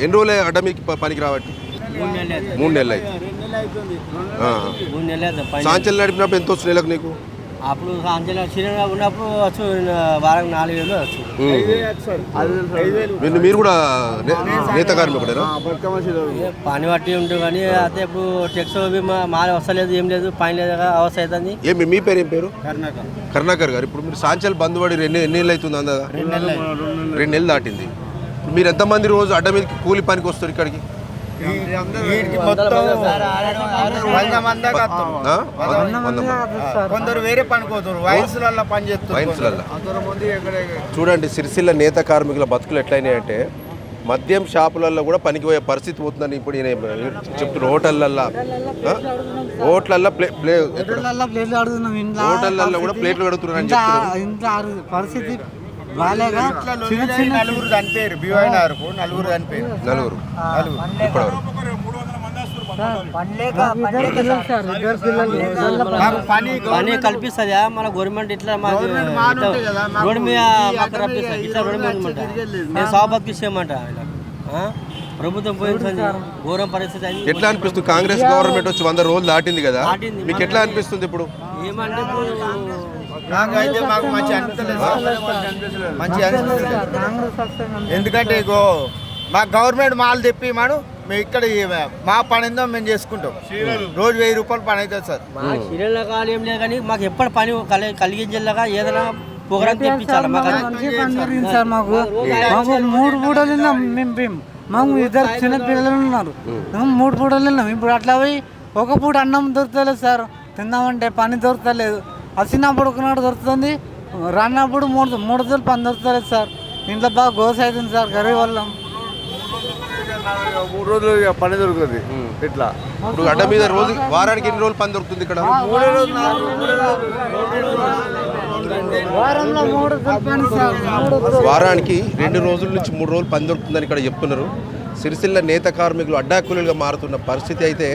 ఎన్ని రోజులు అడ్డ మీకు పనికి రాబట్టి? 3 నెలలు అయింది. సాంచల్ నడిపినప్పుడు ఎంత వస్తుంది నెలకు నీకు? అప్పుడు సాంచల్ ఉన్నప్పుడు వచ్చు వారం 4,000 వచ్చు. మీరు కూడా నేత కార్మికుడేనా? పని బట్టి ఉంటుంది కానీ అయితే ఇప్పుడు టెక్స్ మాల వస్తలేదు, ఏం లేదు, పని లేదు, అవస్థ అవుతుంది. ఏమి మీ పేరు? ఏం పేరు? కరుణాకర్ గారు. ఇప్పుడు మీరు సాంచల్ బంద్ పడి ఎన్ని నెలలు అవుతుంది? అందా 2 నెలలు దాటింది. మీరు ఎంతమంది రోజు అడ్డ మీదకి కూలి పనికి వస్తారు ఇక్కడికి? కొందరు వేరే పనిపోతారు, వయసులలో పనిచేస్తారు. చూడండి, సిరిసిల్ల నేత కార్మికుల బతుకులు ఎట్లయినాయంటే మద్యం షాపులలో కూడా పనికి పోయే పరిస్థితి పోతుందని ఇప్పుడు చెప్తున్నారు. హోటళ్ళల్లో కూడా ప్లేట్లు కడుగుతున్నారని చెప్తున్నారు. పరిస్థితి నలుగురు చనిపోయారు, నలుగురు ఇప్పటివరకు. పని కల్పిస్తుందా మన గవర్నమెంట్? ఇట్లా రోడ్డు మీద రప్పిస్తుంది, ఇట్లా రోడ్డు మీద నేను సాబాకి ఇచ్చేయమంట. ప్రభుత్వం పోయింది, ఘోరం పరిస్థితి. ఎట్లా అనిపిస్తుంది? కాంగ్రెస్ గవర్నమెంట్ వచ్చి 100 రోజులు దాటింది కదా, మీకు ఎట్లా అనిపిస్తుంది ఇప్పుడు? ఏమంటే నాకైతే మాకు మంచి అనిపిస్తలేదు, ఎందుకంటే ఇగో మా గవర్నమెంట్ మాలు తెప్పి మనం మేము ఇక్కడ మా పని ఏందో మేము చేసుకుంటాం. రోజు 1000 రూపాయలు పని అవుతుంది సార్. మా చీరల కాలం ఏం లేదు కానీ మాకు ఎప్పటి పని కలిగించేలాగా ఏదైనా ప్రోగ్రామ్ తెప్పించాలి. మాకు 3 పూటలు తిన్నాం మేము. మాకు 2 చిన్న పిల్లలు ఉన్నారు, 3 పూటలు తిన్నాం. ఇప్పుడు అట్లా పోయి ఒక పూట అన్నం దొరుకుతలేదు సార్. తిందామంటే పని దొరుకుతలేదు. వచ్చినప్పుడు ఒకనాడు దొరుకుతుంది, రానప్పుడు 3 రోజులు పని దొరుకుతలేదు సార్. ఇంట్లో బాగా గోస అవుతుంది సార్, గరీబ్ వాళ్ళం. 3 రోజులు పని దొరుకుతుంది. ఇట్లా ఇప్పుడు అడ్డ మీద రోజు వారానికి ఎన్ని రోజులు పని దొరుకుతుంది ఇక్కడ? వారానికి 2 రోజుల నుంచి 3 రోజులు పని దొరుకుతుందని ఇక్కడ చెప్తున్నారు. సిరిసిల్ల నేత కార్మికులు అడ్డాకూలీలుగా మారుతున్న పరిస్థితి అయితే